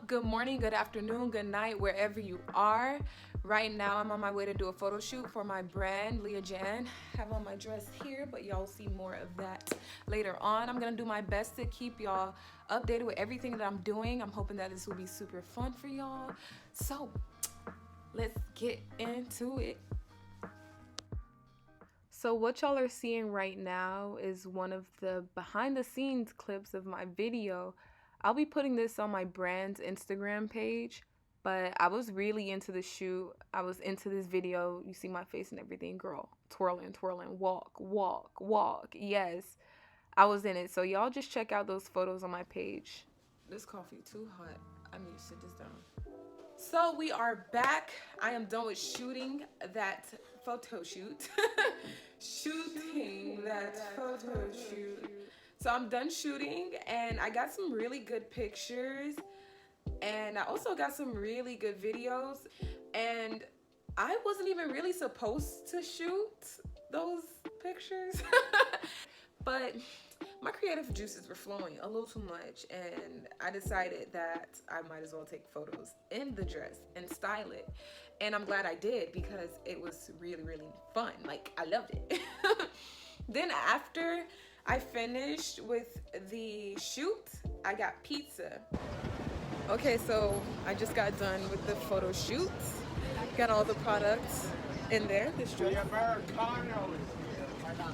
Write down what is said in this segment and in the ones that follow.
up? Good morning, good afternoon, good night, wherever you are. Right now, I'm on my way to do a photo shoot for my brand, Leajan. I have on my dress here, but y'all will see more of that later on. I'm gonna do my best to keep y'all updated with everything that I'm doing. I'm hoping that this will be super fun for y'all. So, let's get into it. So what y'all are seeing right now is one of the behind the scenes clips of my video. I'll be putting this on my brand's Instagram page, but I was really into the shoot. I was into this video. You see my face and everything, girl. Twirling, twirling, walk, walk, walk. Yes, I was in it. So y'all just check out those photos on my page. This coffee too hot. I need to sit this down. So we are back. I am done with shooting that photo shoot. Shooting that photo shoot. So I'm done shooting and I got some really good pictures and I also got some really good videos, and I wasn't even really supposed to shoot those pictures. But my creative juices were flowing a little too much and I decided that I might as well take photos in the dress and style it. And I'm glad I did because it was really, really fun. Like, I loved it. Then after I finished with the shoot, I got pizza. Okay, so I just got done with the photo shoot. Got all the products in there, this dress.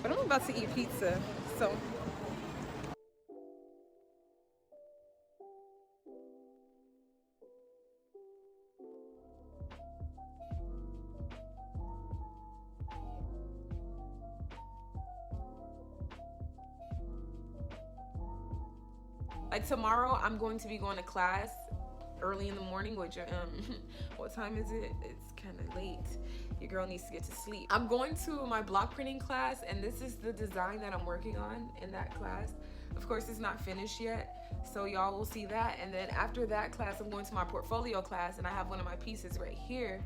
But I'm about to eat pizza, so. Like tomorrow, I'm going to be going to class early in the morning, which what time is it? It's kind of late. Your girl needs to get to sleep. I'm going to my block printing class, and this is the design that I'm working on in that class. Of course, it's not finished yet, so y'all will see that. And then after that class, I'm going to my portfolio class, and I have one of my pieces right here.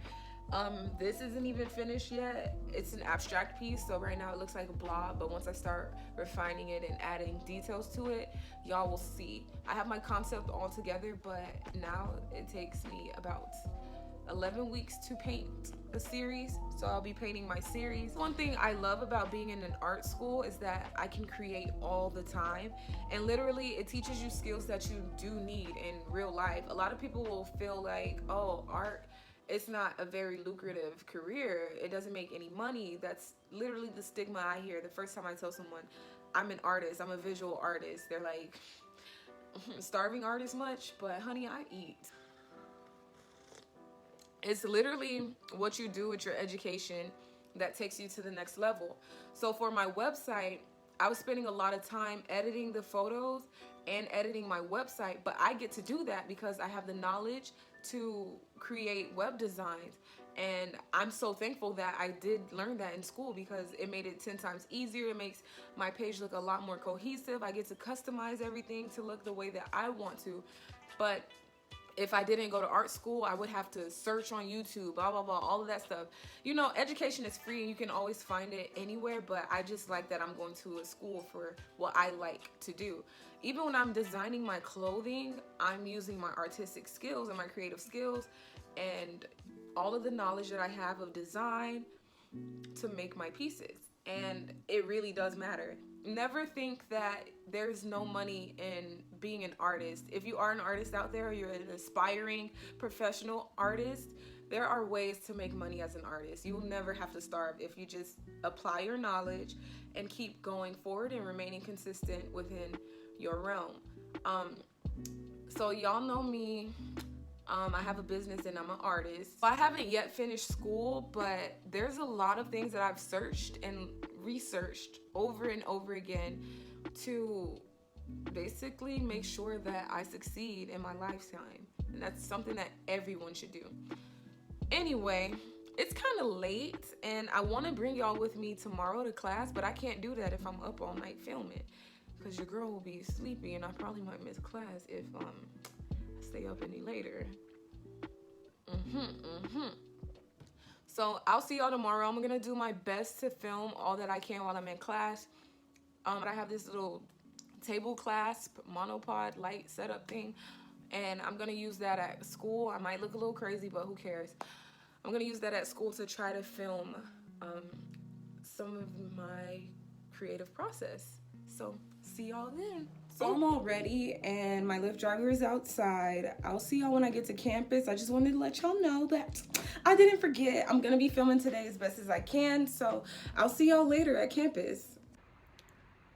This isn't even finished yet. It's an abstract piece, so right now it looks like a blob, but once I start refining it and adding details to it, y'all will see. I have my concept all together, but now it takes me about 11 weeks to paint a series, so I'll be painting my series. One thing I love about being in an art school is that I can create all the time, and literally it teaches you skills that you do need in real life. A lot of people will feel like, oh, art, it's not a very lucrative career, it doesn't make any money. That's literally the stigma I hear the first time I tell someone I'm an artist, I'm a visual artist. They're like, starving artist much? But honey, I eat. It's literally what you do with your education that takes you to the next level. So for my website, I was spending a lot of time editing the photos and editing my website, but I get to do that because I have the knowledge to create web designs. And I'm so thankful that I did learn that in school because it made it 10 times easier. It makes my page look a lot more cohesive. I get to customize everything to look the way that I want to. But if I didn't go to art school, I would have to search on YouTube, blah, blah, blah, all of that stuff. You know, education is free and you can always find it anywhere, but I just like that I'm going to a school for what I like to do. Even when I'm designing my clothing, I'm using my artistic skills and my creative skills and all of the knowledge that I have of design to make my pieces. And it really does matter. Never think that there's no money in being an artist. If you are an artist out there, or you're an aspiring professional artist, there are ways to make money as an artist. You'll never have to starve if you just apply your knowledge and keep going forward and remaining consistent within your realm. So y'all know me. I have a business and I'm an artist. I haven't yet finished school, but there's a lot of things that I've searched and researched over and over again to basically make sure that I succeed in my lifetime. And that's something that everyone should do. Anyway, it's kind of late and I want to bring y'all with me tomorrow to class, but I can't do that if I'm up all night filming because your girl will be sleepy and I probably might miss class if I stay up any later. So I'll see y'all tomorrow. I'm gonna do my best to film all that I can while I'm in class. I have this little table clasp monopod light setup thing And I'm gonna use that at school. I might look a little crazy, but who cares? I'm gonna use that at school to try to film some of my creative process. So see y'all then. So I'm all ready and my Lyft driver is outside. I'll see y'all when I get to campus. I just wanted to let y'all know that I didn't forget. I'm gonna be filming today as best as I can. So I'll see y'all later at campus.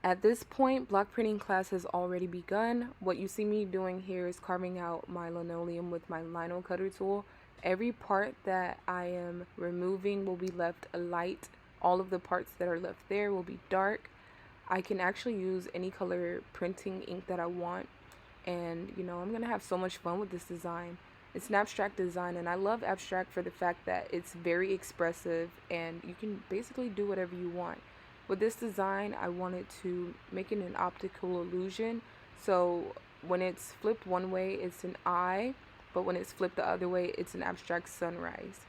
At this point, block printing class has already begun. What you see me doing here is carving out my linoleum with my lino cutter tool. Every part that I am removing will be left light. All of the parts that are left there will be dark. I can actually use any color printing ink that I want. And, you know, I'm going to have so much fun with this design. It's an abstract design, and I love abstract for the fact that it's very expressive and you can basically do whatever you want. With this design, I wanted to make it an optical illusion. So when it's flipped one way, it's an eye, but when it's flipped the other way, it's an abstract sunrise.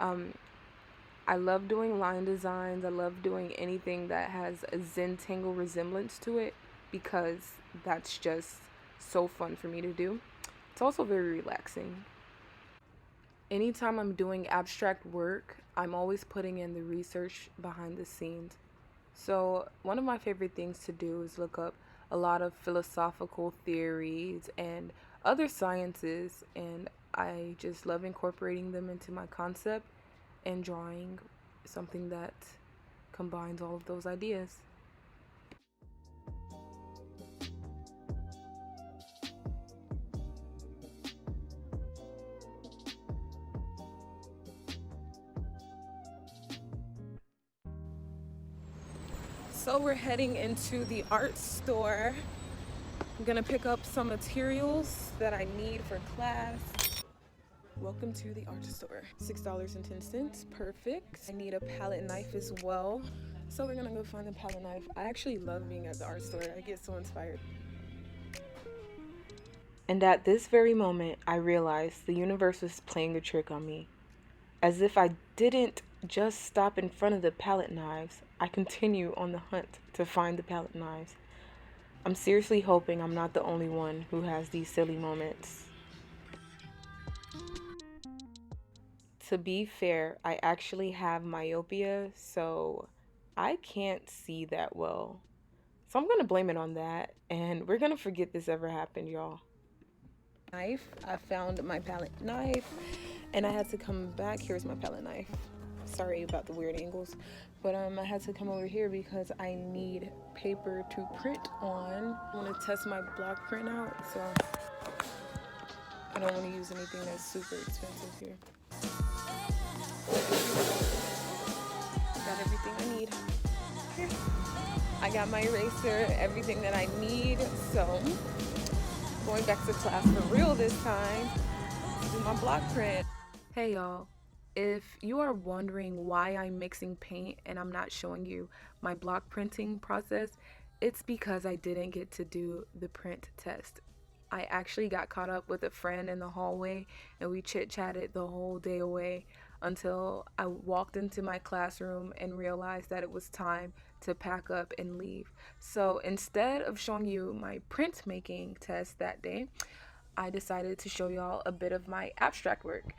I love doing line designs. I love doing anything that has a Zentangle resemblance to it because that's just so fun for me to do. It's also very relaxing. Anytime I'm doing abstract work, I'm always putting in the research behind the scenes. So one of my favorite things to do is look up a lot of philosophical theories and other sciences, and I just love incorporating them into my concept and drawing something that combines all of those ideas. So we're heading into the art store. I'm gonna pick up some materials that I need for class. Welcome to the art store. $6.10, perfect. I need a palette knife as well. So we're gonna go find the palette knife. I actually love being at the art store. I get so inspired. And at this very moment, I realized the universe was playing a trick on me. As if I didn't just stop in front of the palette knives, I continue on the hunt to find the palette knives. I'm seriously hoping I'm not the only one who has these silly moments. To be fair, I actually have myopia, so I can't see that well. So I'm gonna blame it on that, and we're gonna forget this ever happened, y'all. Knife, I found my palette knife, and I had to come back. Here's my palette knife. Sorry about the weird angles, but I had to come over here because I need paper to print on. I want to test my block print out, so I don't want to use anything that's super expensive here. Got everything I need. Here. I got my eraser, everything that I need, so going back to class for real this time to do my block print. Hey y'all. If you are wondering why I'm mixing paint and I'm not showing you my block printing process, it's because I didn't get to do the print test. I actually got caught up with a friend in the hallway and we chit-chatted the whole day away until I walked into my classroom and realized that it was time to pack up and leave. So instead of showing you my printmaking test that day, I decided to show y'all a bit of my abstract work.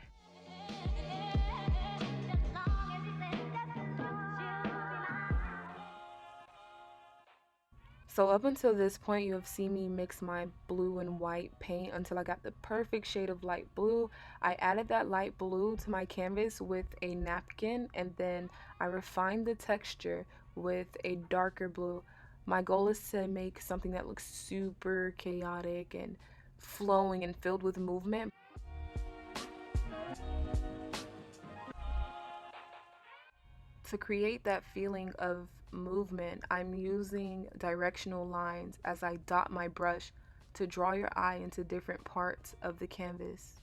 So up until this point, you have seen me mix my blue and white paint until I got the perfect shade of light blue. I added that light blue to my canvas with a napkin, and then I refined the texture with a darker blue. My goal is to make something that looks super chaotic and flowing and filled with movement. To create that feeling of movement, I'm using directional lines as I dot my brush to draw your eye into different parts of the canvas.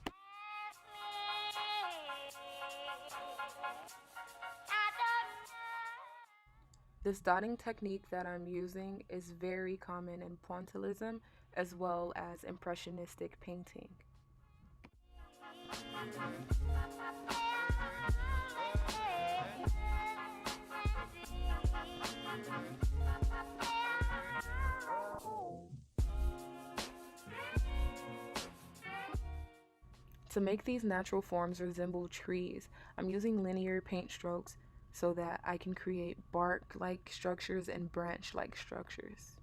This dotting technique that I'm using is very common in pointillism as well as impressionistic painting. To make these natural forms resemble trees, I'm using linear paint strokes so that I can create bark-like structures and branch-like structures.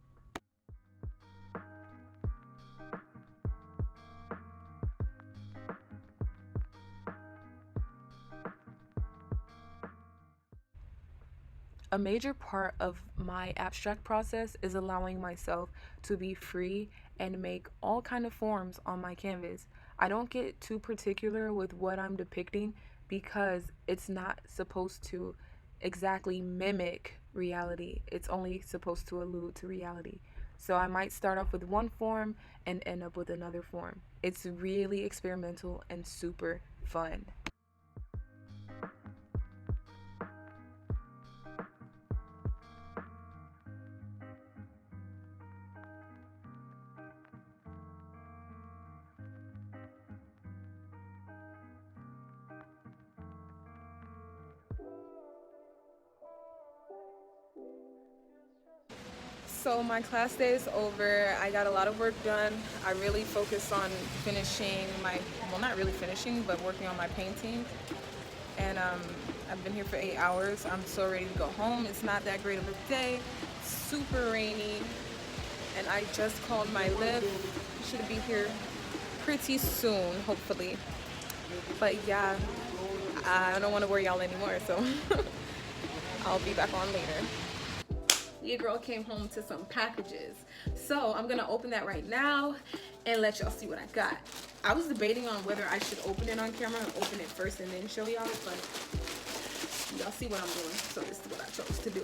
A major part of my abstract process is allowing myself to be free and make all kind of forms on my canvas. I don't get too particular with what I'm depicting because it's not supposed to exactly mimic reality. It's only supposed to allude to reality. So I might start off with one form and end up with another form. It's really experimental and super fun. So my class day is over. I got a lot of work done. I really focused on finishing my, well, not really finishing, but working on my painting. And I've been here for 8 hours. I'm so ready to go home. It's not that great of a day. Super rainy. And I just called my lift. Should be here pretty soon, hopefully. But yeah, I don't want to worry y'all anymore, so I'll be back on later. Your girl came home to some packages, so I'm gonna open that right now and let y'all see what I got. I was debating on whether I should open it on camera and open it first and then show y'all, but y'all see what I'm doing, so this is what I chose to do.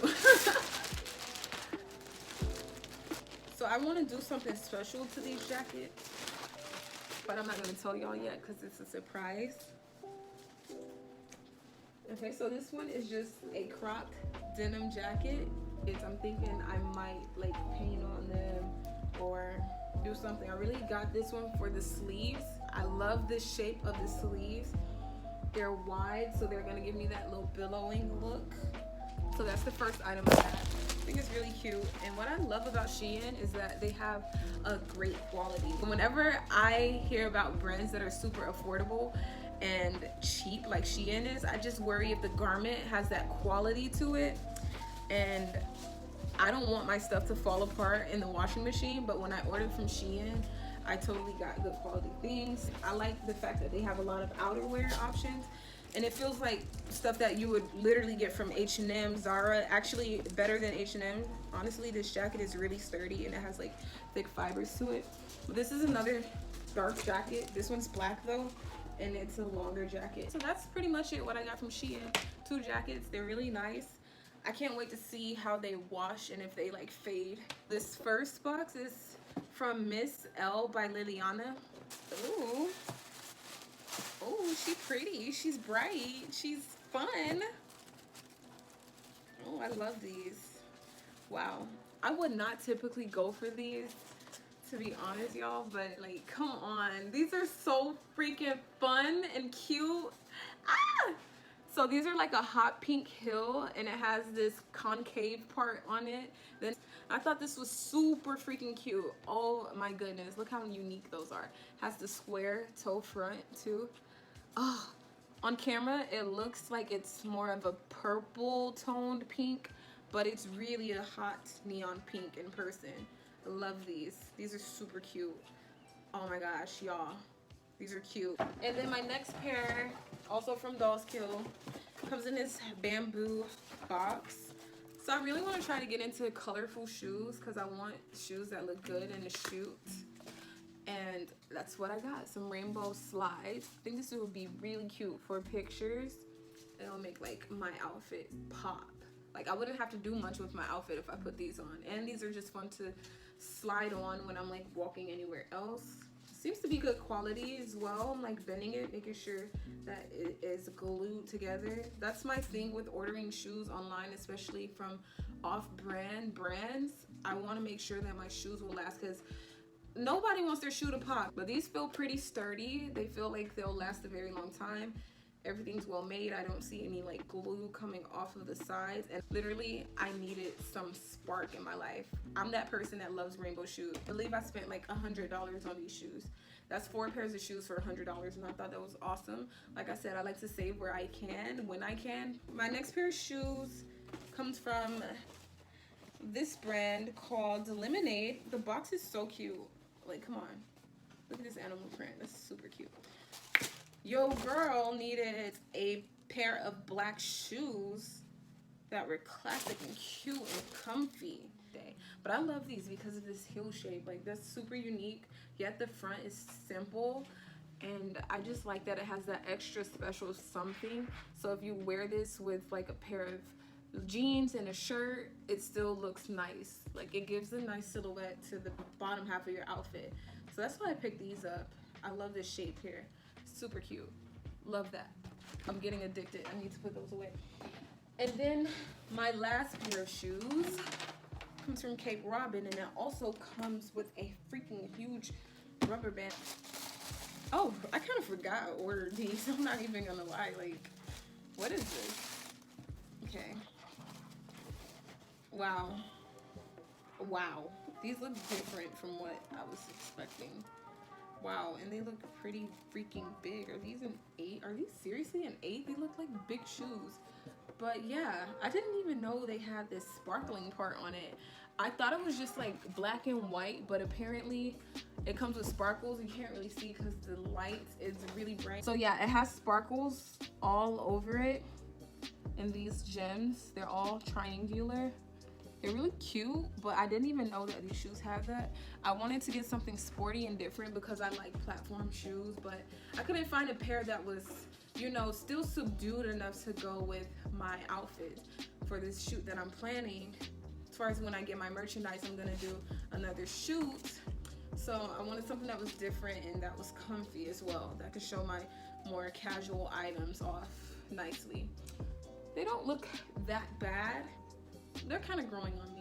So I want to do something special to these jackets, but I'm not gonna tell y'all yet because it's a surprise. Okay, so this one is just a cropped denim jacket. I'm thinking I might like paint on them or do something. I really got this one for the sleeves. I love the shape of the sleeves. They're wide, so they're gonna give me that little billowing look. So that's the first item I got. I think it's really cute. And what I love about Shein is that they have a great quality. Whenever I hear about brands that are super affordable and cheap like Shein is, I just worry if the garment has that quality to it. And I don't want my stuff to fall apart in the washing machine, but when I ordered from Shein, I totally got good quality things. I like the fact that they have a lot of outerwear options, and it feels like stuff that you would literally get from H&M, Zara, actually better than H&M. Honestly, this jacket is really sturdy and it has like thick fibers to it. This is another dark jacket. This one's black though, and it's a longer jacket. So that's pretty much it, what I got from Shein. 2 jackets, they're really nice. I can't wait to see how they wash and if they like fade. This first box is from Miss L by Leajan. Ooh. Oh, she's pretty. She's bright. She's fun. Oh, I love these. Wow. I would not typically go for these, to be honest, y'all, but like, come on. These are so freaking fun and cute. Ah! So these are like a hot pink heel, and it has this concave part on it. Then I thought this was super freaking cute. Oh my goodness, look how unique those are. Has the square toe front too. Oh, on camera it looks like it's more of a purple toned pink, but it's really a hot neon pink in person. I love these. These are super cute. Oh my gosh, y'all. These are cute. And then my next pair, also from Dolls Kill, comes in this bamboo box. So I really want to try to get into colorful shoes because I want shoes that look good in the shoot. And that's what I got, some rainbow slides. I think this would be really cute for pictures. It'll make like my outfit pop. Like I wouldn't have to do much with my outfit if I put these on. And these are just fun to slide on when I'm like walking anywhere else. Seems to be good quality as well. I'm like bending it, making sure that it is glued together. That's my thing with ordering shoes online, especially from off-brand brands. I want to make sure that my shoes will last because nobody wants their shoe to pop. But these feel pretty sturdy. They feel like they'll last a very long time. Everything's well made. I don't see any like glue coming off of the sides, and literally I needed some spark in my life. I'm that person that loves rainbow shoes. I believe I spent like $100 on these shoes. That's 4 pairs of shoes for $100, and I thought that was awesome. Like I said, I like to save where I can, when I can. My next pair of shoes comes from this brand called Lemonade. The box is so cute. Like, come on. Look at this animal print. That's super cute. Yo, girl needed a pair of black shoes that were classic and cute and comfy. But I love these because of this heel shape. Like, that's super unique, yet the front is simple. And I just like that it has that extra special something. So if you wear this with like a pair of jeans and a shirt, it still looks nice. Like, it gives a nice silhouette to the bottom half of your outfit. So that's why I picked these up. I love this shape here. Super cute. Love that. I'm getting addicted. I need to put those away. And then my last pair of shoes comes from Cape Robin, and it also comes with a freaking huge rubber band. Oh, I kind of forgot I ordered these. I'm not even gonna lie. Like, what is this? Okay. Wow. Wow. These look different from what I was expecting. Wow, and they look pretty freaking big. Are these an 8? Are these seriously an 8? They look like big shoes. But yeah, I didn't even know they had this sparkling part on it. I thought it was just like black and white, but apparently it comes with sparkles. You can't really see because the light is really bright. So yeah, it has sparkles all over it. And these gems, they're all triangular. They're really cute, but I didn't even know that these shoes have that. I wanted to get something sporty and different because I like platform shoes, but I couldn't find a pair that was, you know, still subdued enough to go with my outfit for this shoot that I'm planning. As far as when I get my merchandise, I'm gonna do another shoot. So I wanted something that was different and that was comfy as well, that could show my more casual items off nicely. They don't look that bad. They're kind of growing on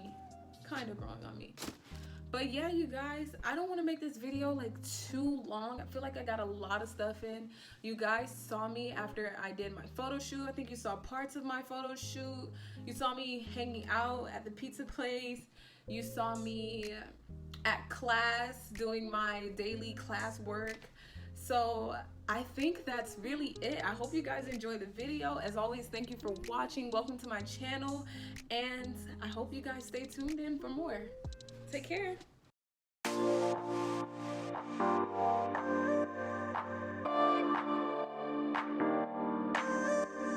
me. But yeah, you guys, I don't want to make this video like too long. I feel like I got a lot of stuff in. You guys saw me after I did my photo shoot. I think you saw parts of my photo shoot. You saw me hanging out at the pizza place. You saw me at class doing my daily class work. So I think that's really it. I hope you guys enjoyed the video. As always, thank you for watching. Welcome to my channel, and I hope you guys stay tuned in for more. Take care.